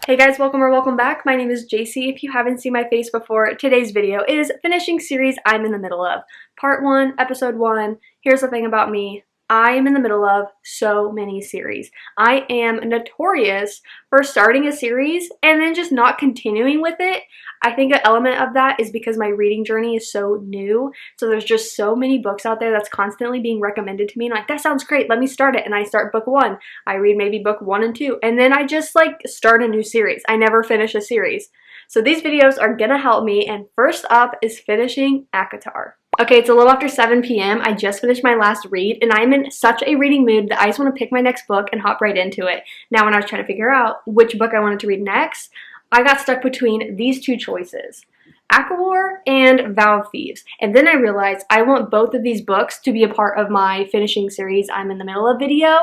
Hey guys, welcome or welcome back. My name is JC. If you haven't seen my face before, today's video is finishing series I'm in the middle of. Part 1, Episode 1. Here's the thing about me. I am in the middle of so many series. I am notorious for starting a series and then just not continuing with it. I think an element of that is because my reading journey is so new. So there's just so many books out there that's constantly being recommended to me. And I'm like, that sounds great. Let me start it. And I start book 1. I read maybe book 1 and 2. And then I just start a new series. I never finish a series. So these videos are gonna help me. And first up is finishing ACOWAR. Okay, it's a little after 7 p.m. I just finished my last read, and I'm in such a reading mood that I just want to pick my next book and hop right into it. Now, when I was trying to figure out which book I wanted to read next, I got stuck between these two choices, ACOWAR and Vow of Thieves. And then I realized I want both of these books to be a part of my finishing series I'm in the middle of video.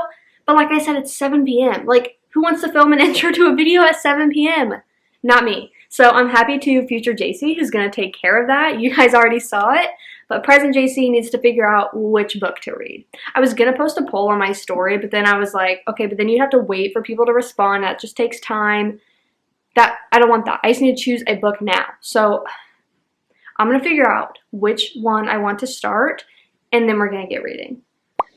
But like I said, it's 7 p.m. Like, who wants to film an intro to a video at 7 p.m.? Not me. So I'm happy to future JC, who's going to take care of that. You guys already saw it. But present JC needs to figure out which book to read. I was going to post a poll on my story, but then I was like, okay, but then you have to wait for people to respond. That just takes time. I don't want that. I just need to choose a book now. So I'm going to figure out which one I want to start, and then we're going to get reading.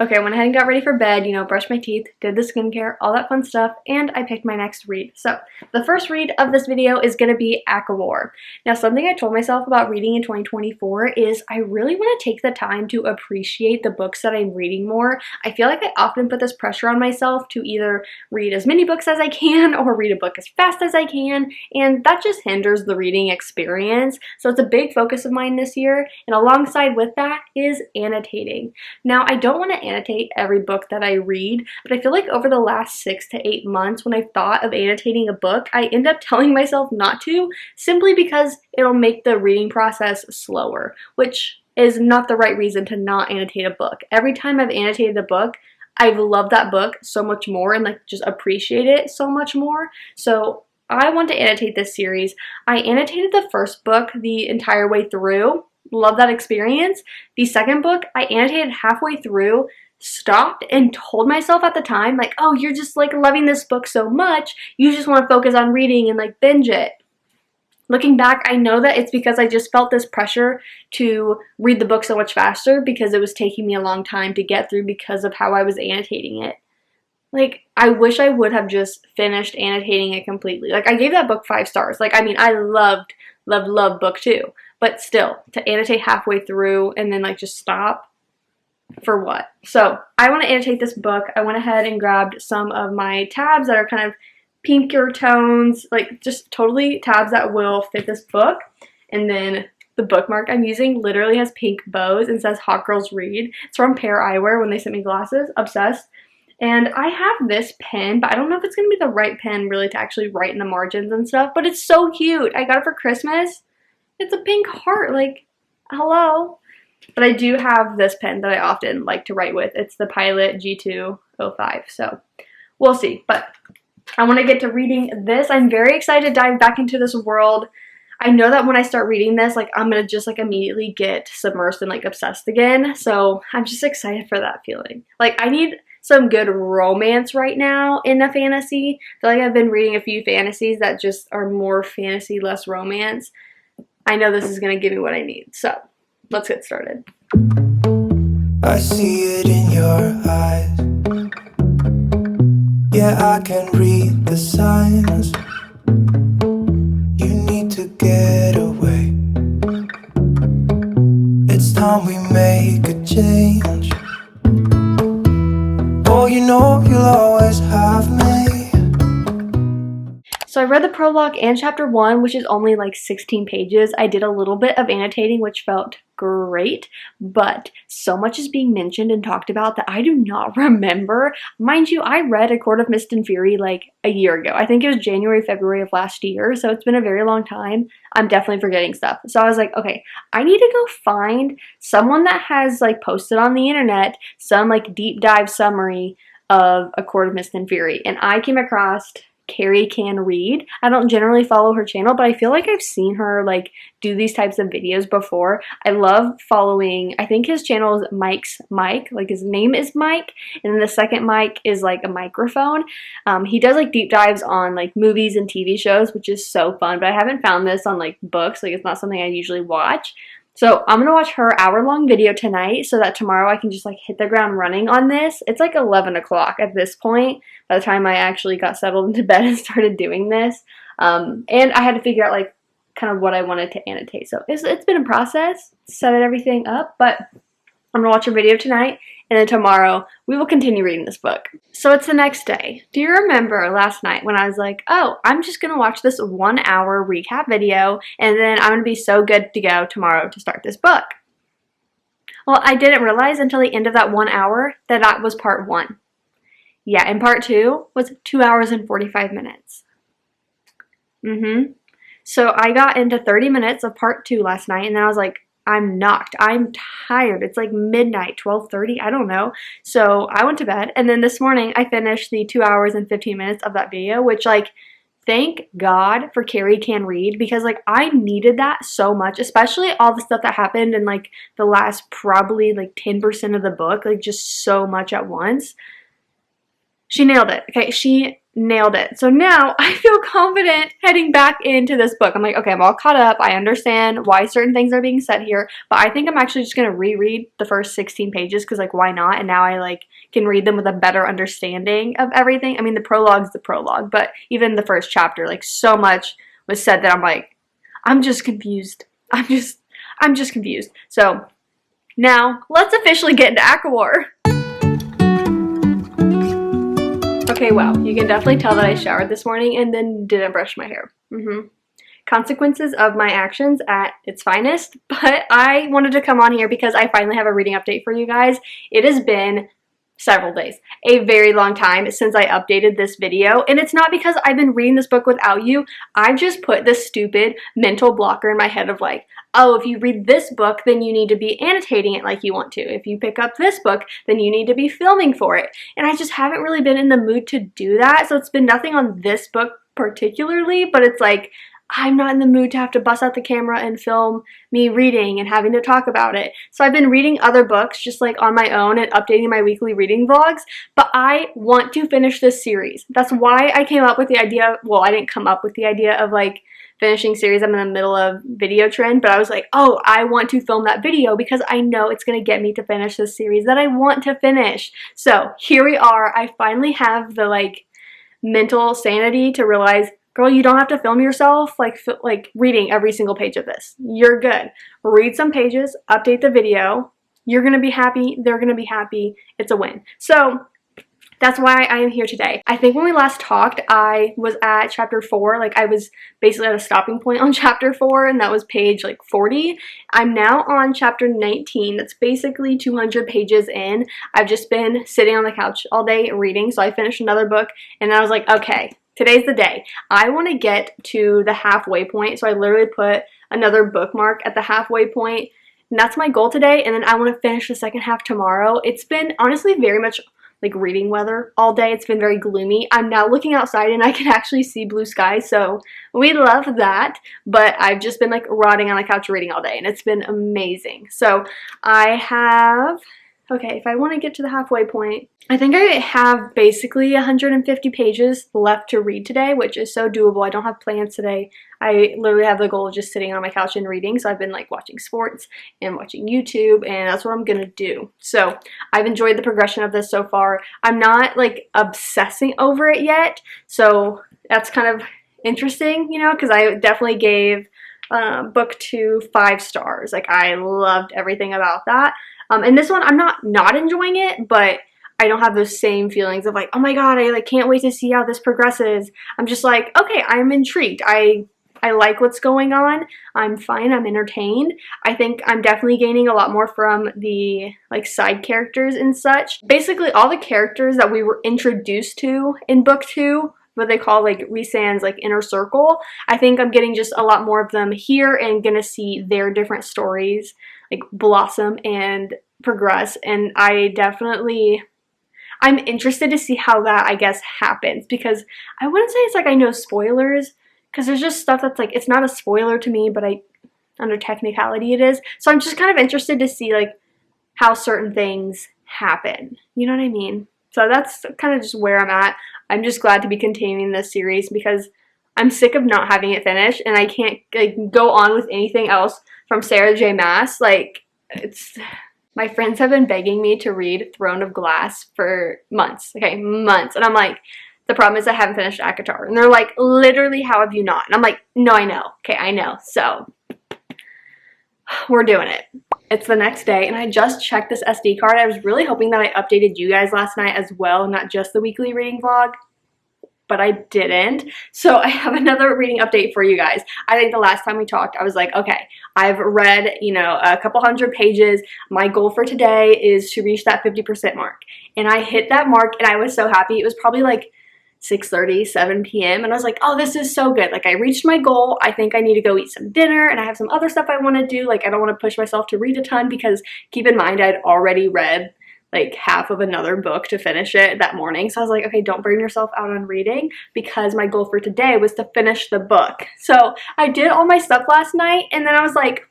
Okay, I went ahead and got ready for bed, brushed my teeth, did the skincare, all that fun stuff, and I picked my next read. So, the first read of this video is going to be ACOWAR. Now, something I told myself about reading in 2024 is I really want to take the time to appreciate the books that I'm reading more. I feel like I often put this pressure on myself to either read as many books as I can or read a book as fast as I can, and that just hinders the reading experience. So, it's a big focus of mine this year, and alongside with that is annotating. Now, I don't want to annotate every book that I read, but I feel like over the last 6 to 8 months when I've thought of annotating a book, I end up telling myself not to, simply because it'll make the reading process slower, which is not the right reason to not annotate a book. Every time I've annotated a book, I've loved that book so much more and just appreciate it so much more. So I want to annotate this series. I annotated the first book the entire way through. Love that experience. The second book, I annotated halfway through, stopped, and told myself at the time, oh, you're just loving this book so much, you just want to focus on reading and binge it. Looking back, I know that it's because I just felt this pressure to read the book so much faster because it was taking me a long time to get through because of how I was annotating it. I wish I would have just finished annotating it completely. I gave that book 5 stars. I loved book 2. But still, to annotate halfway through and then just stop, for what? So I want to annotate this book. I went ahead and grabbed some of my tabs that are kind of pinker tones, just totally tabs that will fit this book. And then the bookmark I'm using literally has pink bows and says Hot Girls Read. It's from Pear Eyewear when they sent me glasses. Obsessed. And I have this pen, but I don't know if it's going to be the right pen really to actually write in the margins and stuff. But it's so cute. I got it for Christmas. It's a pink heart, hello. But I do have this pen that I often like to write with. It's the Pilot G205, so we'll see. But I want to get to reading this. I'm very excited to dive back into this world. I know that when I start reading this, I'm going to just, immediately get submersed and, obsessed again. So I'm just excited for that feeling. I need some good romance right now in a fantasy. I feel like I've been reading a few fantasies that just are more fantasy, less romance. I know this is going to give me what I need, so let's get started. I see it in your eyes. Yeah, I can read the signs. You need to get away. It's time we make a change. Oh, you know you'll always have me. So I read the prologue and chapter 1, which is only 16 pages. I did a little bit of annotating, which felt great, but so much is being mentioned and talked about that I do not remember. Mind you, I read A Court of Mist and Fury a year ago. I think it was January, February of last year, so it's been a very long time. I'm definitely forgetting stuff. So I was like, okay, I need to go find someone that has posted on the internet some deep dive summary of A Court of Mist and Fury, and I came across Carrie Can Read. I don't generally follow her channel, but I feel like I've seen her like do these types of videos before. I love following, I think his channel is Mike's Mic, like his name is Mike, and then the second mic is like a microphone. He does like deep dives on like movies and TV shows, which is so fun, but I haven't found this on like books, like it's not something I usually watch. So I'm going to watch her hour-long video tonight so that tomorrow I can just like hit the ground running on this. It's like 11 o'clock at this point by the time I actually got settled into bed and started doing this. And I had to figure out like kind of what I wanted to annotate. So it's been a process to set everything up, but I'm going to watch her video tonight, and then tomorrow we will continue reading this book. So it's the next day. Do you remember last night when I was like, oh, I'm just going to watch this 1 hour recap video, and then I'm going to be so good to go tomorrow to start this book? Well, I didn't realize until the end of that 1 hour that that was part 1. Yeah, and part 2 was 2 hours and 45 minutes. So I got into 30 minutes of part 2 last night, and then I was like, I'm knocked. I'm tired. It's like midnight, 12:30. I don't know. So I went to bed, and then this morning I finished the 2 hours and 15 minutes of that video, which like, thank God for Carrie Can Read, because like I needed that so much, especially all the stuff that happened in like the last probably like 10% of the book, like just so much at once. She nailed it. Okay, she nailed it. So now I feel confident heading back into this book. I'm like, okay, I'm all caught up. I understand why certain things are being said here, but I think I'm actually just going to reread the first 16 pages because like, why not? And now I like can read them with a better understanding of everything. I mean, the prologue's the prologue, but even the first chapter, like so much was said that I'm like, I'm just confused. I'm just confused. So now let's officially get into ACOWAR. Okay, wow, you can definitely tell that I showered this morning and then didn't brush my hair. Consequences of my actions at its finest, but I wanted to come on here because I finally have a reading update for you guys. It has been several days, a very long time since I updated this video, and it's not because I've been reading this book without you. I've just put this stupid mental blocker in my head of like, oh, if you read this book, then you need to be annotating it like you want to. If you pick up this book, then you need to be filming for it. And I just haven't really been in the mood to do that, so it's been nothing on this book particularly, but it's like, I'm not in the mood to have to bust out the camera and film me reading and having to talk about it. So I've been reading other books just like on my own and updating my weekly reading vlogs, but I want to finish this series. That's why I came up with the idea, well, I didn't come up with the idea of like finishing series. I'm in the middle of video trend, but I was like, oh, I want to film that video because I know it's going to get me to finish this series that I want to finish. So here we are. I finally have the like mental sanity to realize, girl, you don't have to film yourself like reading every single page of this. You're good. Read some pages, update the video. You're going to be happy. They're going to be happy. It's a win. So that's why I am here today. I think when we last talked, I was at chapter 4. Like I was basically at a stopping point on chapter 4, and that was page like 40. I'm now on chapter 19. That's basically 200 pages in. I've just been sitting on the couch all day reading. So I finished another book, and I was like, okay, today's the day. I want to get to the halfway point. So I literally put another bookmark at the halfway point, and that's my goal today. And then I want to finish the second half tomorrow. It's been honestly very much like reading weather all day. It's been very gloomy. I'm now looking outside and I can actually see blue skies, so we love that. But I've just been like rotting on the couch reading all day, and it's been amazing. So I have, okay, if I want to get to the halfway point, I think I have basically 150 pages left to read today, which is so doable. I don't have plans today. I literally have the goal of just sitting on my couch and reading. So I've been like watching sports and watching YouTube, and that's what I'm gonna do. So I've enjoyed the progression of this so far. I'm not like obsessing over it yet, so that's kind of interesting, you know, because I definitely gave book 2 5 stars. Like I loved everything about that. And this one, I'm not enjoying it, but I don't have those same feelings of like, oh my god, I like can't wait to see how this progresses. I'm just like, okay, I'm intrigued. I like what's going on. I'm fine. I'm entertained. I think I'm definitely gaining a lot more from the like side characters and such. Basically, all the characters that we were introduced to in book 2, what they call like Rhysand's like inner circle, I think I'm getting just a lot more of them here and gonna see their different stories like blossom and progress. And I'm I'm interested to see how that, I guess, happens, because I wouldn't say it's like I know spoilers, because there's just stuff that's like, it's not a spoiler to me, but under technicality it is. So I'm just kind of interested to see like how certain things happen. You know what I mean? So that's kind of just where I'm at. I'm just glad to be continuing this series because I'm sick of not having it finished, and I can't like go on with anything else from Sarah J. Maas. Like, it's, my friends have been begging me to read Throne of Glass for months. Okay, months. And I'm like, the problem is I haven't finished ACOTAR. And they're like, literally, how have you not? And I'm like, no, I know. Okay, I know. So we're doing it. It's the next day, and I just checked this SD card. I was really hoping that I updated you guys last night as well, not just the weekly reading vlog, but I didn't. So I have another reading update for you guys. I think the last time we talked, I was like, okay, I've read, you know, a couple hundred pages. My goal for today is to reach that 50% mark. And I hit that mark, and I was so happy. It was probably like 6:30, 7 p.m. And I was like, oh, this is so good. Like, I reached my goal. I think I need to go eat some dinner, and I have some other stuff I want to do. Like, I don't want to push myself to read a ton because keep in mind, I'd already read like half of another book to finish it that morning. So I was like, okay, don't burn yourself out on reading, because my goal for today was to finish the book. So I did all my stuff last night, and then I was like,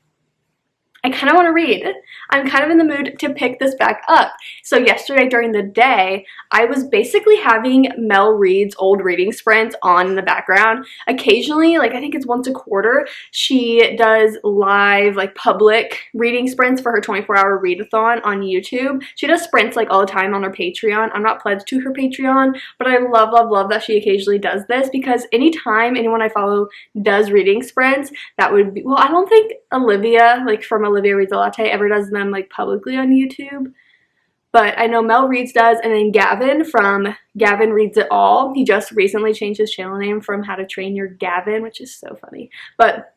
I kind of want to read. I'm kind of in the mood to pick this back up. So yesterday during the day, I was basically having Mel Reed's old reading sprints on in the background. Occasionally, like I think it's once a quarter, she does live like public reading sprints for her 24-hour readathon on YouTube. She does sprints like all the time on her Patreon. I'm not pledged to her Patreon, but I love, love, love that she occasionally does this, because anytime anyone I follow does reading sprints, that would be, well, I don't think Olivia, like from Olivia Reads a Latte, ever does them like publicly on YouTube, but I know Mel Reads does. And then Gavin from Gavin Reads It All, he just recently changed his channel name from How to Train Your Gavin, which is so funny, but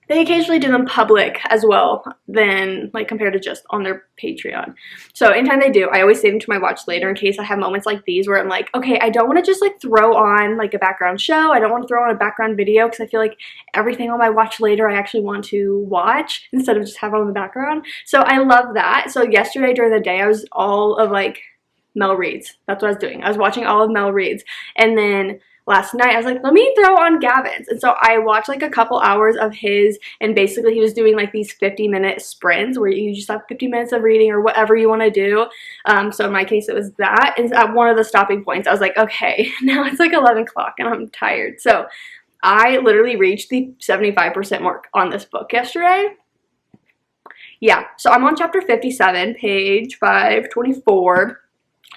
they occasionally do them public as well, than like compared to just on their Patreon. So anytime they do, I always save them to my watch later in case I have moments like these where I'm like, okay, I don't want to just like throw on like a background show. I don't want to throw on a background video, because I feel like everything on my watch later I actually want to watch instead of just have it on the background. So I love that. So yesterday during the day, I was all of like Mel Reads. That's what I was doing. I was watching all of Mel Reads. And then last night I was like, let me throw on Gavin's. And so I watched like a couple hours of his, and basically he was doing like these 50-minute sprints where you just have 50 minutes of reading or whatever you want to do. So in my case it was that. And at one of the stopping points I was like, okay, now it's like 11 o'clock and I'm tired. So I literally reached the 75% mark on this book yesterday. Yeah, so I'm on chapter 57, page 524.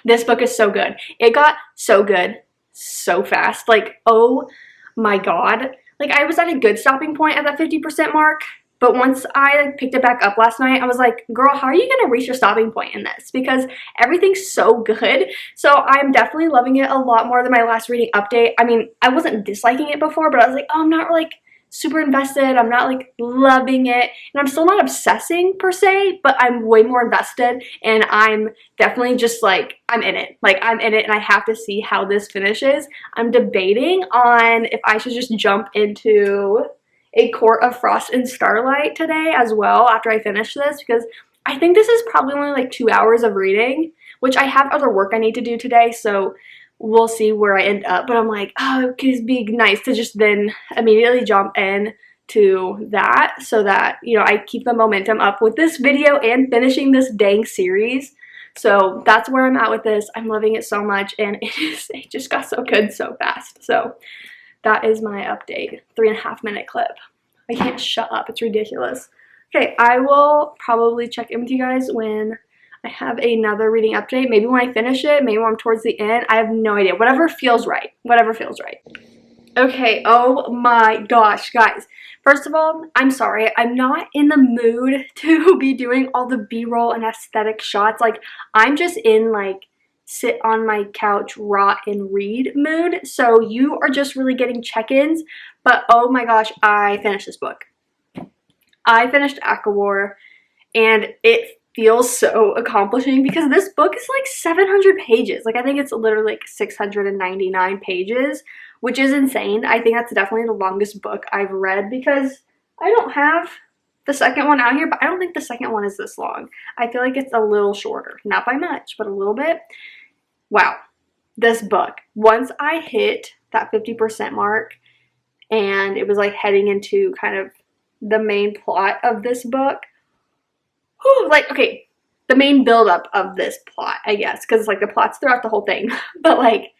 This book is so good. It got so good so fast. Like, oh my god. Like, I was at a good stopping point at that 50% mark, but once I like picked it back up last night, I was like, girl, how are you gonna reach your stopping point in this? Because everything's so good. So I'm definitely loving it a lot more than my last reading update. I mean, I wasn't disliking it before, but I was like, oh, I'm not like super invested. I'm not like loving it, and I'm still not obsessing per se, but I'm way more invested, and I'm definitely just like, I'm in it. Like, I'm in it, and I have to see how this finishes. I'm debating on if I should just jump into A Court of Frost and Starlight today as well after I finish this, because I think this is probably only like 2 hours of reading, which I have other work I need to do today, so we'll see where I end up. But I'm like, oh, it could be nice to just then immediately jump in to that, so that, you know, I keep the momentum up with this video and finishing this dang series. So that's where I'm at with this. I'm loving it so much, and it just got so good so fast. So that is my update. 3.5-minute clip. I can't shut up. It's ridiculous. Okay, I will probably check in with you guys when I have another reading update. Maybe when I finish it, maybe when I'm towards the end. I have no idea. Whatever feels right. Whatever feels right. Okay, oh my gosh, guys. First of all, I'm sorry. I'm not in the mood to be doing all the B-roll and aesthetic shots. Like, I'm just in like sit on my couch, rot, and read mood. So you are just really getting check-ins. But oh my gosh, I finished this book. I finished ACOWAR, and it feels so accomplishing, because this book is like 700 pages. Like, I think it's literally like 699 pages, which is insane. I think that's definitely the longest book I've read, because I don't have the second one out here, but I don't think the second one is this long. I feel like it's a little shorter. Not by much, but a little bit. wow, this book, once I hit that 50% mark and it was like heading into kind of the main plot of this book, like, okay, the main buildup of this plot, I guess, because like the plot's throughout the whole thing, but like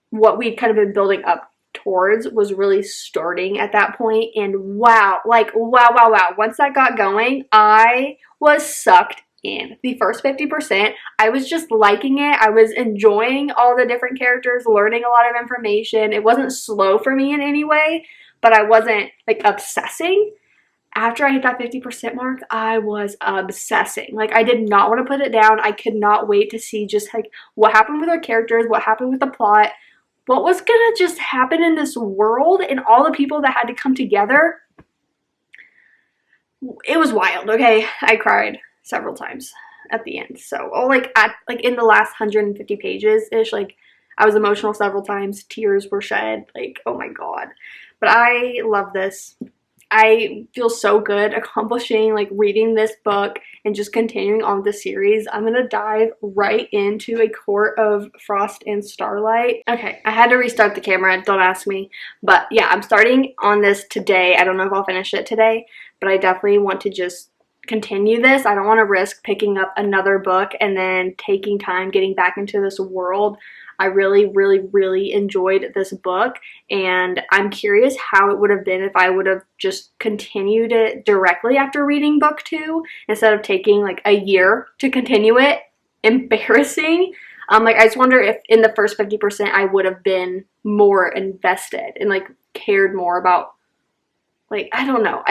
what we'd kind of been building up towards was really starting at that point. And wow, like wow, once that got going, I was sucked in. The first 50%, I was just liking it. I was enjoying all the different characters, learning a lot of information. It wasn't slow for me in any way, but I wasn't like obsessing. After I hit that 50% mark, I was obsessing. Like, I did not want to put it down. I could not wait to see just like what happened with our characters, what happened with the plot, what was gonna just happen in this world, and all the people that had to come together. It was wild, okay? I cried several times at the end. So, in the last 150 pages-ish, like, I was emotional several times. Tears were shed. Like, oh my god. But I love this. I feel so good accomplishing, like, reading this book and just continuing on the series. I'm gonna dive right into A Court of Frost and Starlight. Okay, I had to restart the camera, don't ask me. But yeah, I'm starting on this today. I don't know if I'll finish it today, but I definitely want to just continue this. I don't want to risk picking up another book and then taking time getting back into this world. I really enjoyed this book, and I'm curious how it would have been if I would have just continued it directly after reading book 2 instead of taking like a year to continue it. Embarrassing. Like, I just wonder if in the first 50% I would have been more invested and like cared more about, like, I don't know.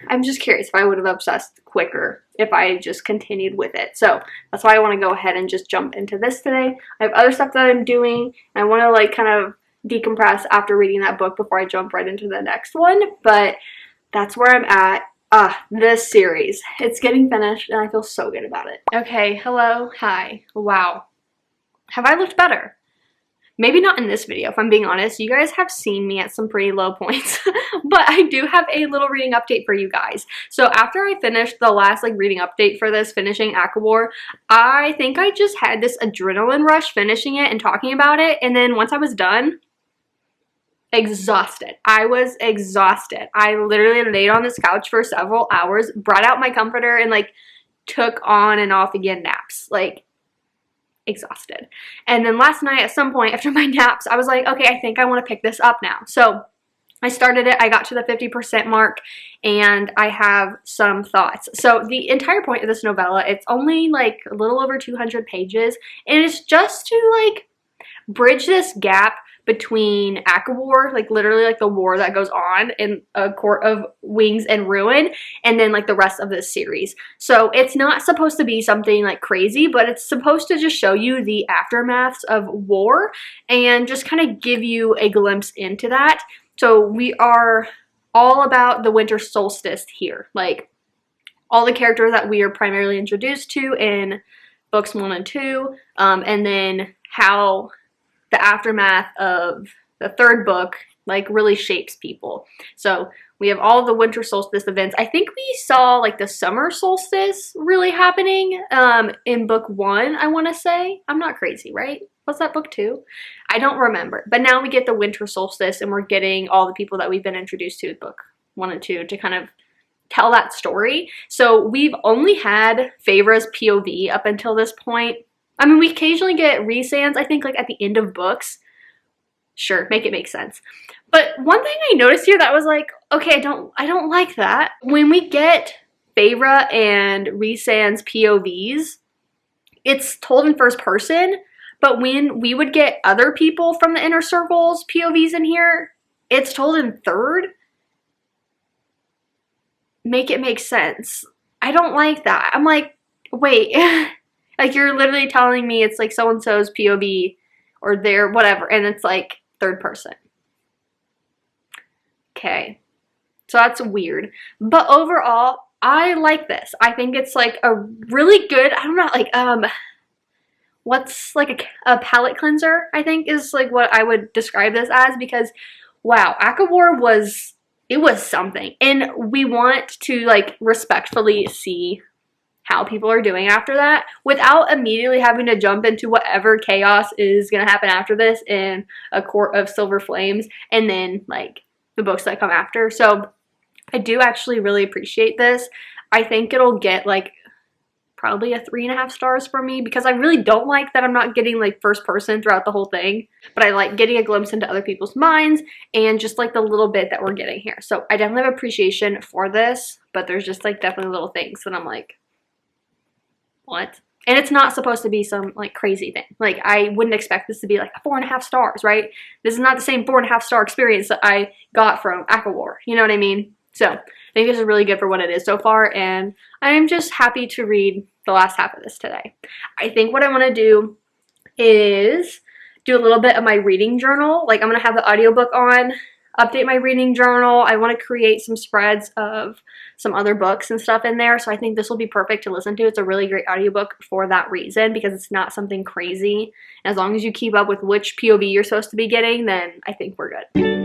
I'm just curious if I would have obsessed quicker if I just continued with it. So that's why I want to go ahead and just jump into this today. I have other stuff that I'm doing, and I want to like kind of decompress after reading that book before I jump right into the next one. But that's where I'm at. This series. It's getting finished, and I feel so good about it. Okay, hello, hi, wow. Have I looked better? Maybe not in this video, if I'm being honest. You guys have seen me at some pretty low points, but I do have a little reading update for you guys. So after I finished the last like reading update for this, finishing ACOWAR, I think I just had this adrenaline rush finishing it and talking about it, and then once I was done, exhausted. I was exhausted. I literally laid on this couch for several hours, brought out my comforter, and like took on and off again naps. Like, exhausted. And then last night at some point after my naps, I was like, okay, I think I want to pick this up now. So I started it. I got to the 50% mark, and I have some thoughts. So the entire point of this novella, it's only like a little over 200 pages, and it's just to like bridge this gap between ACOWAR, like literally like the war that goes on in A Court of Wings and Ruin, and then like the rest of this series. So it's not supposed to be something like crazy, but it's supposed to just show you the aftermaths of war and just kind of give you a glimpse into that. So we are all about the winter solstice here. Like, all the characters that we are primarily introduced to in books 1 and 2, and then how the aftermath of the third book like really shapes people. So we have all the winter solstice events. I think we saw like the summer solstice really happening in book 1, I want to say. I'm not crazy, right? Was that book 2? I don't remember. But now we get the winter solstice, and we're getting all the people that we've been introduced to in book 1 and 2 to kind of tell that story. So we've only had Feyre's POV up until this point. I mean, we occasionally get Rhysand's, I think, like at the end of books. Sure, make it make sense. But one thing I noticed here that was like, okay, I don't like that. When we get Feyre and Rhysand's POVs, it's told in first person, but when we would get other people from the inner circle's POVs in here, it's told in third. Make it make sense. I don't like that. I'm like, wait. Like, you're literally telling me it's like so-and-so's POV or their whatever, and it's like third person. Okay. So that's weird. But overall, I like this. I think it's like a really good, I don't know, like, what's like a palate cleanser, I think is like what I would describe this as, because wow, ACOWAR was something. And we want to like respectfully see how people are doing after that without immediately having to jump into whatever chaos is going to happen after this in A Court of Silver Flames and then like the books that come after. So I do actually really appreciate this. I think it'll get like probably a 3.5 stars for me because I really don't like that I'm not getting like first person throughout the whole thing, but I like getting a glimpse into other people's minds and just like the little bit that we're getting here. So I definitely have appreciation for this, but there's just like definitely little things that I'm like, what? And it's not supposed to be some like crazy thing. Like I wouldn't expect this to be like a 4.5 stars, right? This is not the same 4.5 star experience that I got from ACOWAR. You know what I mean? So I think this is really good for what it is so far, and I'm just happy to read the last half of this today. I think what I want to do is do a little bit of my reading journal. Like I'm going to have the audiobook on, update my reading journal. I want to create some spreads of some other books and stuff in there, so I think this will be perfect to listen to. It's a really great audiobook for that reason because it's not something crazy. As long as you keep up with which POV you're supposed to be getting, then I think we're good.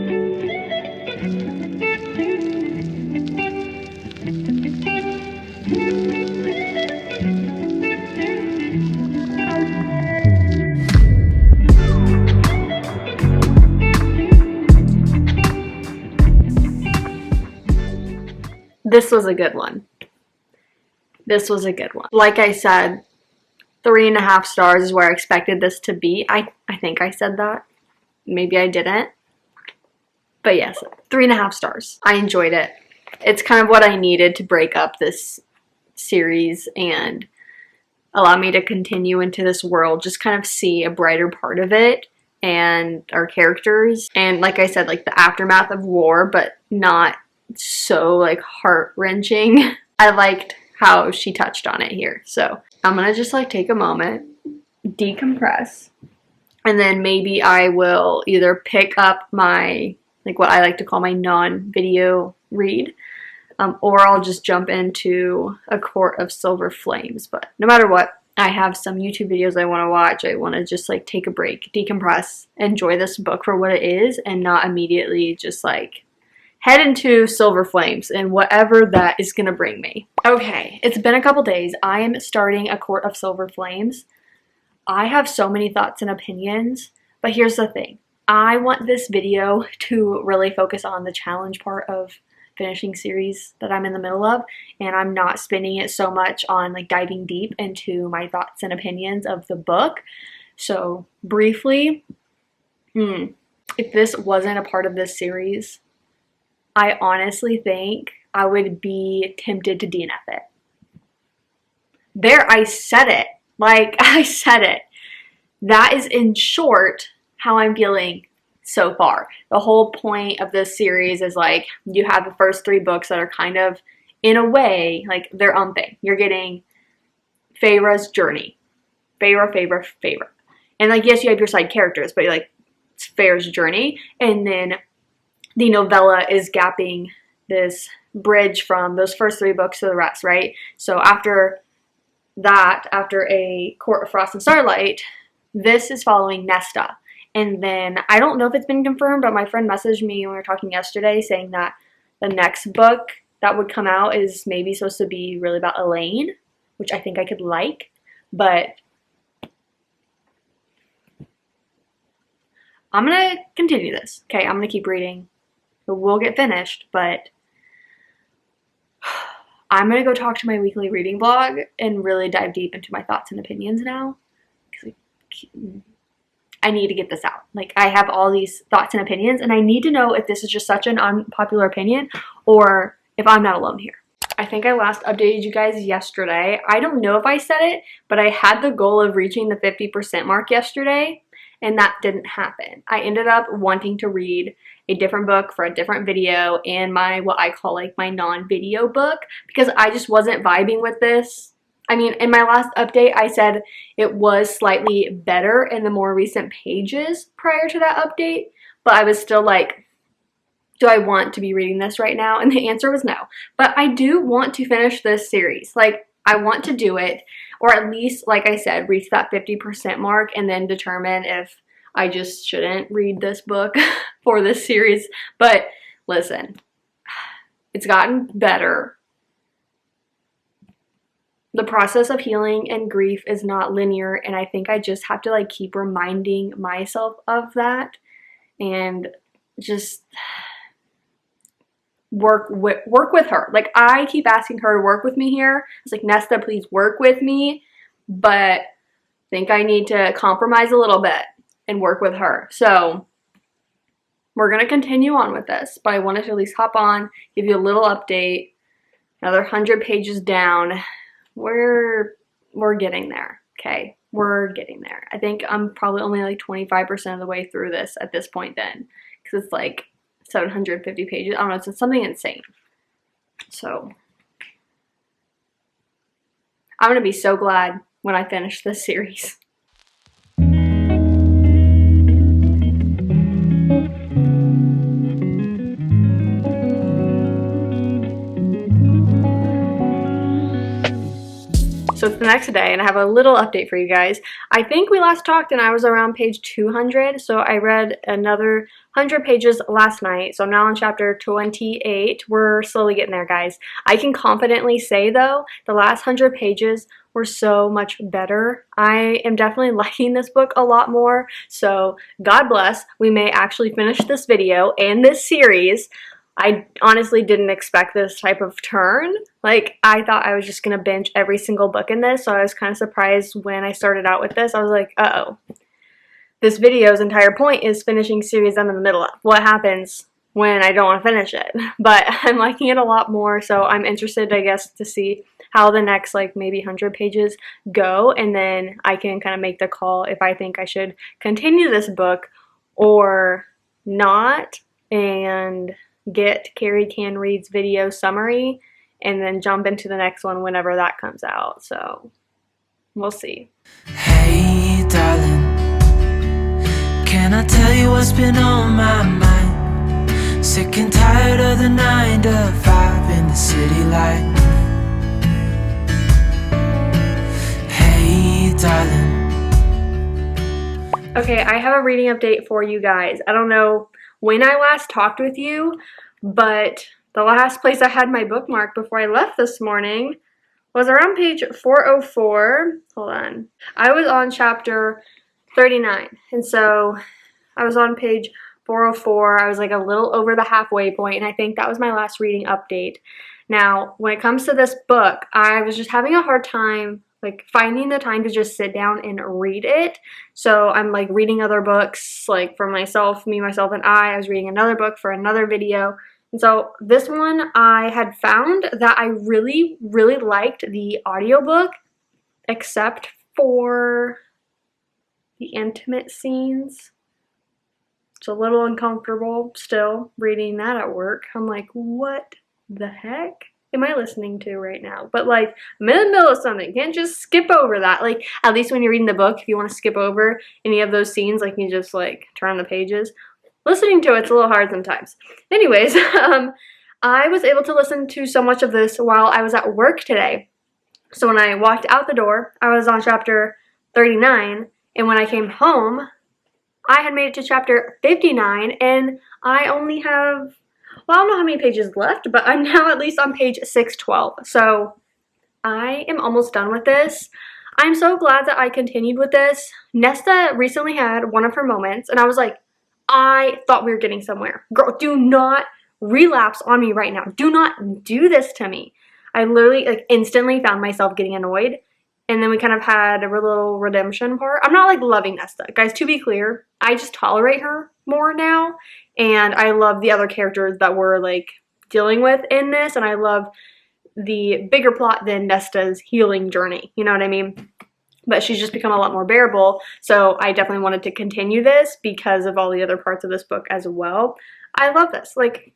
This was a good one. This was a good one. Like I said, 3.5 stars is where I expected this to be. I think I said that. Maybe I didn't. But yes, 3.5 stars. I enjoyed it. It's kind of what I needed to break up this series and allow me to continue into this world, just kind of see a brighter part of it and our characters. And like I said, like the aftermath of war, but not so like heart-wrenching. I liked how she touched on it here. So I'm gonna just like take a moment, decompress, and then maybe I will either pick up my, like what I like to call my non-video read, or I'll just jump into A Court of Silver Flames. But no matter what, I have some YouTube videos I want to watch. I want to just like take a break, decompress, enjoy this book for what it is, and not immediately just like head into Silver Flames and whatever that is going to bring me. Okay, it's been a couple days. I am starting A Court of Silver Flames. I have so many thoughts and opinions, but here's the thing. I want this video to really focus on the challenge part of finishing series that I'm in the middle of, and I'm not spending it so much on like diving deep into my thoughts and opinions of the book. So briefly, if this wasn't a part of this series, I honestly think I would be tempted to DNF it. There, I said it. Like, I said it. That is, in short, how I'm feeling so far. The whole point of this series is like, you have the first 3 books that are kind of, in a way, like, they're umping. You're getting Feyre's journey. Feyre. And, like, yes, you have your side characters, but, like, it's Feyre's journey. And then the novella is gapping this bridge from those first 3 books to the rest, right? So after that, after A Court of Frost and Starlight, this is following Nesta. And then, I don't know if it's been confirmed, but my friend messaged me when we were talking yesterday saying that the next book that would come out is maybe supposed to be really about Elaine, which I think I could like, but I'm going to continue this, okay? I'm going to keep reading. It will get finished, but I'm going to go talk to my weekly reading blog and really dive deep into my thoughts and opinions now, because I need to get this out. Like, I have all these thoughts and opinions, and I need to know if this is just such an unpopular opinion or if I'm not alone here. I think I last updated you guys yesterday. I don't know if I said it, but I had the goal of reaching the 50% mark yesterday, and that didn't happen. I ended up wanting to read a different book for a different video and my, what I call like my non-video book, because I just wasn't vibing with this. I mean, in my last update, I said it was slightly better in the more recent pages prior to that update, but I was still like, do I want to be reading this right now? And the answer was no. But I do want to finish this series. Like, I want to do it, or at least, like I said, reach that 50% mark and then determine if I just shouldn't read this book for this series. But listen, it's gotten better. the process of healing and grief is not linear, and I think I just have to like keep reminding myself of that and just work with her. Like, I keep asking her to work with me here. It's like, Nesta, please work with me, but I think I need to compromise a little bit and work with her. So we're gonna continue on with this, but I wanted to at least hop on, give you a little update. Another 100 pages down. We're getting there, okay? We're getting there. I think I'm probably only like 25% of the way through this at this point then, because it's like 750 pages. I don't know, it's something insane. So I'm gonna be so glad when I finish this series. So it's the next day, and I have a little update for you guys. I think we last talked and I was around page 200, so I read another 100 pages last night, so I'm now on chapter 28. We're slowly getting there, guys. I can confidently say, though, the last 100 pages were so much better. I am definitely liking this book a lot more, so God bless. We may actually finish this video and this series. I honestly didn't expect this type of turn. Like, I thought I was just going to binge every single book in this, so I was kind of surprised when I started out with this. I was like, uh-oh. This video's entire point is finishing series I'm in the middle of. What happens when I don't want to finish it? But I'm liking it a lot more, so I'm interested, I guess, to see how the next, like, maybe 100 pages go, and then I can kind of make the call if I think I should continue this book or not, and get Carrie Can Read's video summary and then jump into the next one whenever that comes out. So we'll see. Hey darling, can I tell you what's been on my mind? Sick and tired of the 9 to 5 in the city life. Hey darling. Okay, I have a reading update for you guys. I don't know when I last talked with you, but the last place I had my bookmark before I left this morning was around page 404. Hold on. I was on chapter 39, and so I was on page 404. I was like a little over the halfway point, and I think that was my last reading update. Now, when it comes to this book, I was just having a hard time like finding the time to just sit down and read it. So I'm like reading other books, like for myself, me, myself, and I was reading another book for another video. And so this one, I had found that I really, really liked the audiobook, except for the intimate scenes. It's a little uncomfortable still reading that at work. I'm like, what the heck am I listening to right now? But like, I'm in the middle of something. You can't just skip over that. Like, at least when you're reading the book, if you want to skip over any of those scenes, like you just like turn the pages. Listening to it's a little hard sometimes. Anyways, I was able to listen to so much of this while I was at work today. So when I walked out the door, I was on chapter 39, and when I came home, I had made it to chapter 59, and I only have, well, I don't know how many pages left, but I'm now at least on page 612. So I am almost done with this. I'm so glad that I continued with this. Nesta recently had one of her moments, and I was like, I thought we were getting somewhere. Girl, do not relapse on me right now. Do not do this to me. I literally like instantly found myself getting annoyed, and then we kind of had a little redemption part. I'm not like loving Nesta. Guys, to be clear, I just tolerate her more now, and I love the other characters that we're like dealing with in this, and I love the bigger plot than Nesta's healing journey. You know what I mean? But she's just become a lot more bearable, so I definitely wanted to continue this because of all the other parts of this book as well. I love this. Like,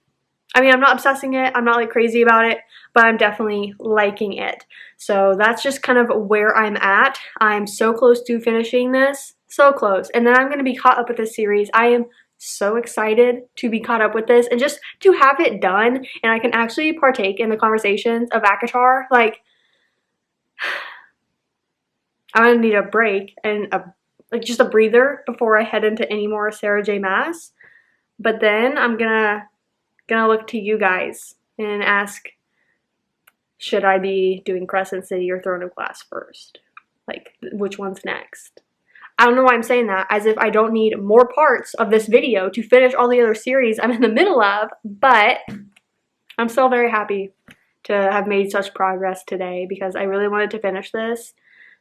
I mean, I'm not obsessing it, I'm not like crazy about it, but I'm definitely liking it. So that's just kind of where I'm at. I'm so close to finishing this, so close. And then I'm going to be caught up with this series. I am so excited to be caught up with this and just to have it done, and I can actually partake in the conversations of ACOWAR. Like, I'm going to need a break and like just a breather before I head into any more Sarah J. Maas. But then I'm gonna look to you guys and ask, should I be doing Crescent City or Throne of Glass first? Like, which one's next? I don't know why I'm saying that, as if I don't need more parts of this video to finish all the other series I'm in the middle of, but I'm still very happy to have made such progress today because I really wanted to finish this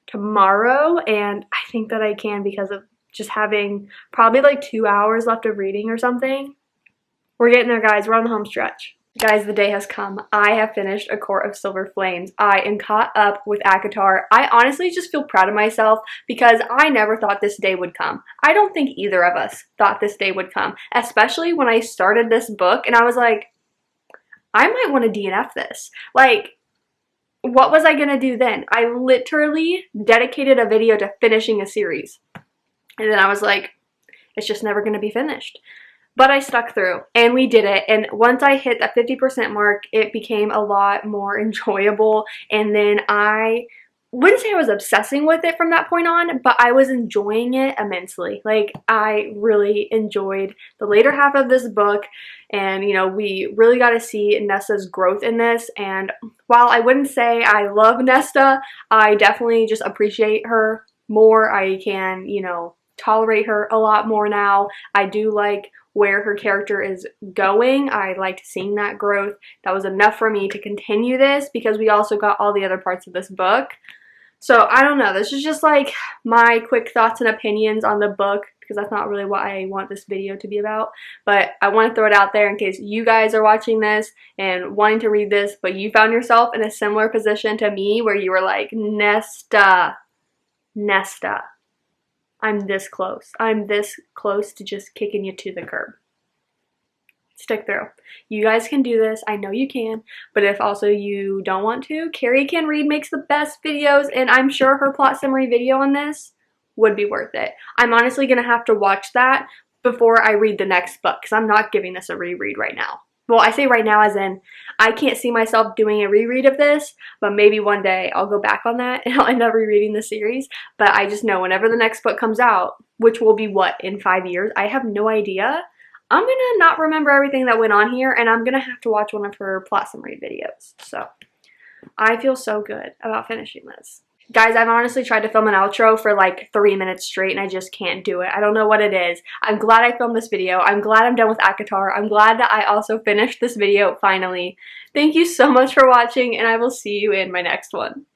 tomorrow, and I think that I can because of just having probably like 2 hours left of reading or something. We're getting there, guys. We're on the home stretch. Guys, the day has come. I have finished A Court of Silver Flames. I am caught up with ACOTAR. I honestly just feel proud of myself because I never thought this day would come. I don't think either of us thought this day would come, especially when I started this book and I was like, I might want to DNF this. Like, what was I going to do then? I literally dedicated a video to finishing a series. And then I was like, it's just never going to be finished. But I stuck through and we did it. And once I hit that 50% mark, it became a lot more enjoyable. And then I wouldn't say I was obsessing with it from that point on, but I was enjoying it immensely. Like, I really enjoyed the later half of this book. And, you know, we really got to see Nesta's growth in this. And while I wouldn't say I love Nesta, I definitely just appreciate her more. I can, you know, tolerate her a lot more now. I do like where her character is going. I liked seeing that growth. That was enough for me to continue this because we also got all the other parts of this book. So I don't know, this is just like my quick thoughts and opinions on the book because that's not really what I want this video to be about. But I want to throw it out there in case you guys are watching this and wanting to read this, but you found yourself in a similar position to me where you were like, Nesta, I'm this close. I'm this close to just kicking you to the curb. Stick through. You guys can do this. I know you can. But if also you don't want to, Carrie Can Read makes the best videos, and I'm sure her plot summary video on this would be worth it. I'm honestly going to have to watch that before I read the next book because I'm not giving this a reread right now. Well, I say right now as in I can't see myself doing a reread of this, but maybe one day I'll go back on that and I'll end up rereading the series. But I just know whenever the next book comes out, which will be what, in 5 years? I have no idea. I'm going to not remember everything that went on here, and I'm going to have to watch one of her plot summary videos. So I feel so good about finishing this. Guys, I've honestly tried to film an outro for like 3 minutes straight and I just can't do it. I don't know what it is. I'm glad I filmed this video. I'm glad I'm done with ACOTAR. I'm glad that I also finished this video finally. Thank you so much for watching, and I will see you in my next one.